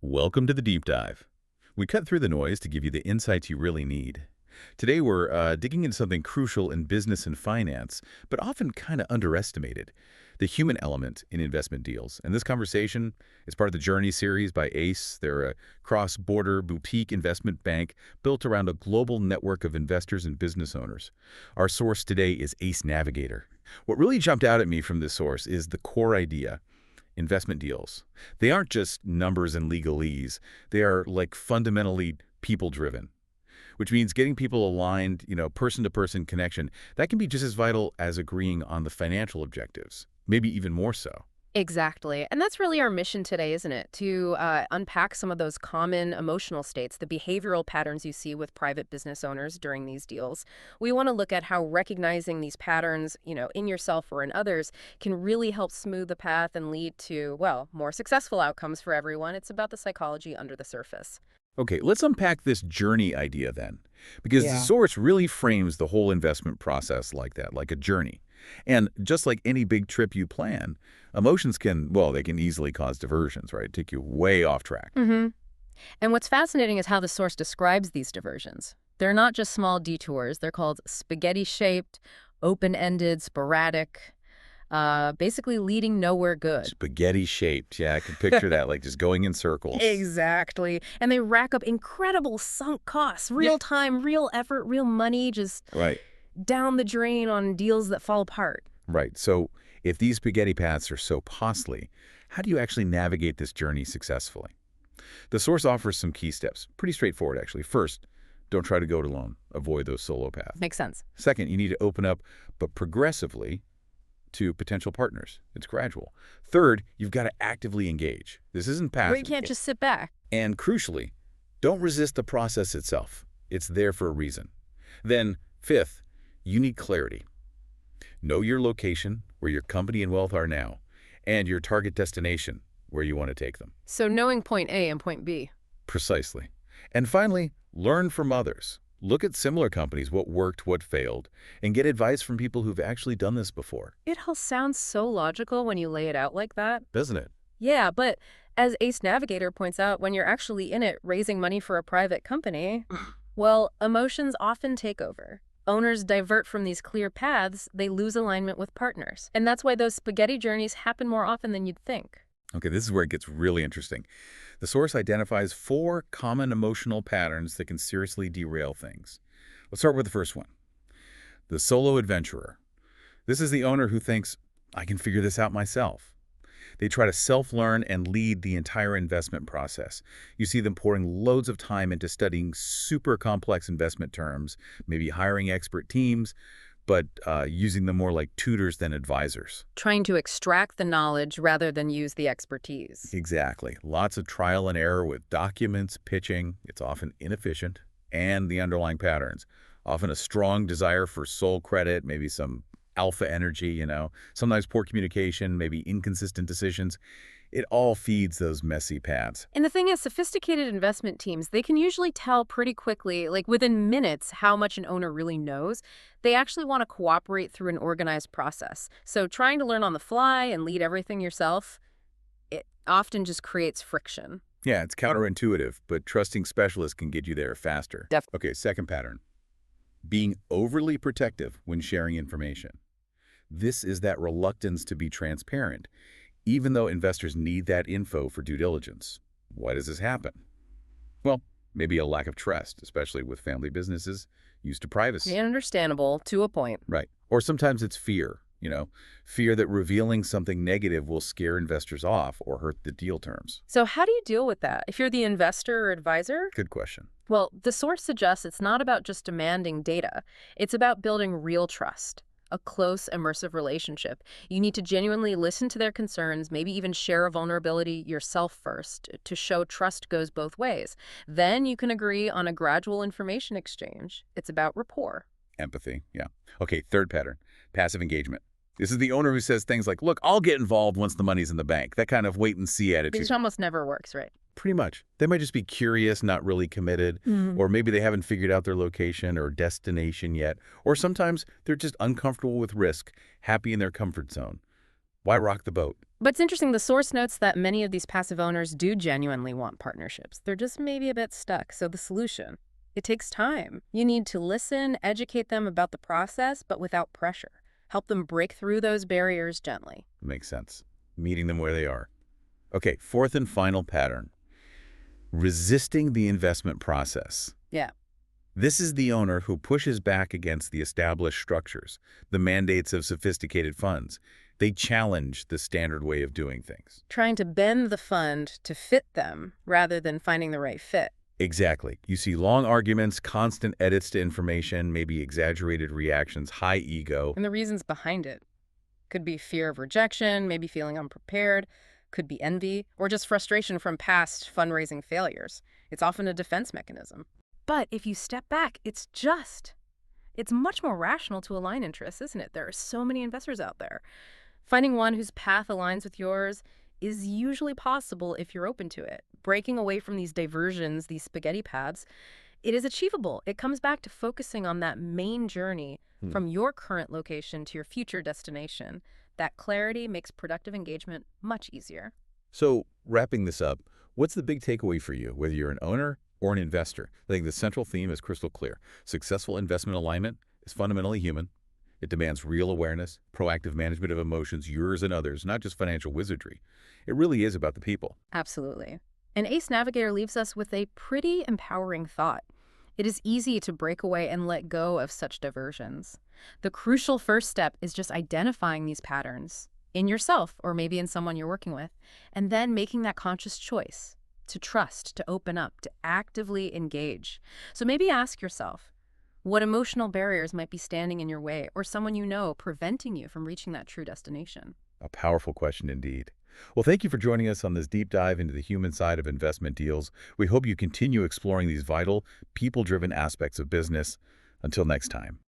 Welcome to the Deep Dive. We cut through the noise to give you the insights you really need. Today we're digging into something crucial in business and finance, but often kind of underestimated, the human element in investment deals. And this conversation is part of the Journey series by ACE. They're a cross-border boutique investment bank built around a global network of investors and business owners. Our source today is ACE Navigator. What really jumped out at me from this source is the core idea. Investment deals. They aren't just numbers and legalese. They are like fundamentally people-driven, which means getting people aligned, person-to-person connection, that can be just as vital as agreeing on the financial objectives, maybe even more so. Exactly. And that's really our mission today, isn't it? To unpack some of those common emotional states, the behavioral patterns you see with private business owners during these deals. We want to look at how recognizing these patterns, in yourself or in others can really help smooth the path and lead to, well, more successful outcomes for everyone. It's about the psychology under the surface. Okay, let's unpack this journey idea then, because the Yeah. source really frames the whole investment process like that, like a journey. And just like any big trip you plan, emotions can, well, they can easily cause diversions, right? Take you way off track. hmm And what's fascinating is how the source describes these diversions. They're not just small detours. They're called spaghetti-shaped, open-ended, sporadic, basically leading nowhere good. Spaghetti shaped. Yeah, I can picture that, like just going in circles. Exactly. And they rack up incredible sunk costs, Yeah. real time, real effort, real money, just Right, down the drain on deals that fall apart. right. So if these spaghetti paths are so costly, how do you actually navigate this journey successfully? The source offers some key steps. Pretty straightforward, actually. First, don't try to go it alone. Avoid those solo paths. Makes sense. Second, you need to open up, but progressively, to potential partners. It's gradual. Third, you've got to actively engage. This isn't Where you passive. can't just sit back. And crucially, don't resist the process itself. It's there for a reason. Then, fifth, you need clarity. Know your location, where your company and wealth are now, and your target destination, where you want to take them. So knowing point A and point B. Precisely. And finally, learn from others. Look at similar companies, what worked, what failed, and get advice from people who've actually done this before. It all sounds so logical when you lay it out like that. Doesn't it? Yeah, but as Ace Navigator points out, when you're actually in it raising money for a private company, well, emotions often take over. Owners divert from these clear paths, they lose alignment with partners. And that's why those spaghetti journeys happen more often than you'd think. Okay, this is where it gets really interesting. The source identifies 4 common emotional patterns that can seriously derail things. Let's start with the first one. The solo adventurer. This is the owner who thinks, I can figure this out myself. They try to self-learn and lead the entire investment process. You see them pouring loads of time into studying super complex investment terms, maybe hiring expert teams, but using them more like tutors than advisors. Trying to extract the knowledge rather than use the expertise. Exactly. Lots of trial and error with documents, pitching. It's often inefficient. And the underlying patterns. Often a strong desire for sole credit, maybe some alpha energy, sometimes poor communication, maybe inconsistent decisions. It all feeds those messy paths. And the thing is, sophisticated investment teams, they can usually tell pretty quickly, like within minutes, how much an owner really knows. They actually want to cooperate through an organized process. So trying to learn on the fly and lead everything yourself, it often just creates friction. Yeah, it's counterintuitive, but trusting specialists can get you there faster. Okay, second pattern. Being overly protective when sharing information. This is that reluctance to be transparent, even though investors need that info for due diligence. Why does this happen? Well, maybe a lack of trust, especially with family businesses used to privacy. Understandable, to a point. Right. Or sometimes it's fear, fear that revealing something negative will scare investors off or hurt the deal terms. So how do you deal with that? If you're the investor or advisor? Good question. Well, the source suggests it's not about just demanding data. It's about building real trust, a close, immersive relationship. You need to genuinely listen to their concerns, maybe even share a vulnerability yourself first to show trust goes both ways. Then you can agree on a gradual information exchange. It's about rapport. Empathy, yeah. Okay, third pattern, passive engagement. This is the owner who says things like, look, I'll get involved once the money's in the bank. That kind of wait-and-see attitude. Which almost never works, right? Pretty much. They might just be curious, not really committed, or maybe they haven't figured out their location or destination yet, or sometimes they're just uncomfortable with risk, happy in their comfort zone. Why rock the boat? But it's interesting, the source notes that many of these passive owners do genuinely want partnerships. They're just maybe a bit stuck. So the solution, it takes time. You need to listen, educate them about the process, but without pressure. Help them break through those barriers gently. Makes sense. Meeting them where they are. Okay, fourth and final pattern. Resisting the investment process. Yeah. This is the owner who pushes back against the established structures, the mandates of sophisticated funds. They challenge the standard way of doing things. Trying to bend the fund to fit them rather than finding the right fit. Exactly. You see long arguments, constant edits to information, maybe exaggerated reactions, high ego. And the reasons behind it could be fear of rejection, maybe feeling unprepared, could be envy, or just frustration from past fundraising failures. It's often a defense mechanism. But if you step back, it's much more rational to align interests, isn't it? There are so many investors out there. Finding one whose path aligns with yours is usually possible if you're open to it. Breaking away from these diversions, these spaghetti paths, it is achievable. It comes back to focusing on that main journey from your current location to your future destination. That clarity makes productive engagement much easier. So, wrapping this up, what's the big takeaway for you, whether you're an owner or an investor? I think the central theme is crystal clear. Successful investment alignment is fundamentally human. It demands real awareness, proactive management of emotions, yours and others, not just financial wizardry. It really is about the people. Absolutely. And Ace Navigator leaves us with a pretty empowering thought. It is easy to break away and let go of such diversions. The crucial first step is just identifying these patterns in yourself or maybe in someone you're working with, and then making that conscious choice to trust, to open up, to actively engage. So maybe ask yourself, what emotional barriers might be standing in your way or someone you know preventing you from reaching that true destination? A powerful question indeed. Well, thank you for joining us on this deep dive into the human side of investment deals. We hope you continue exploring these vital, people-driven aspects of business. Until next time.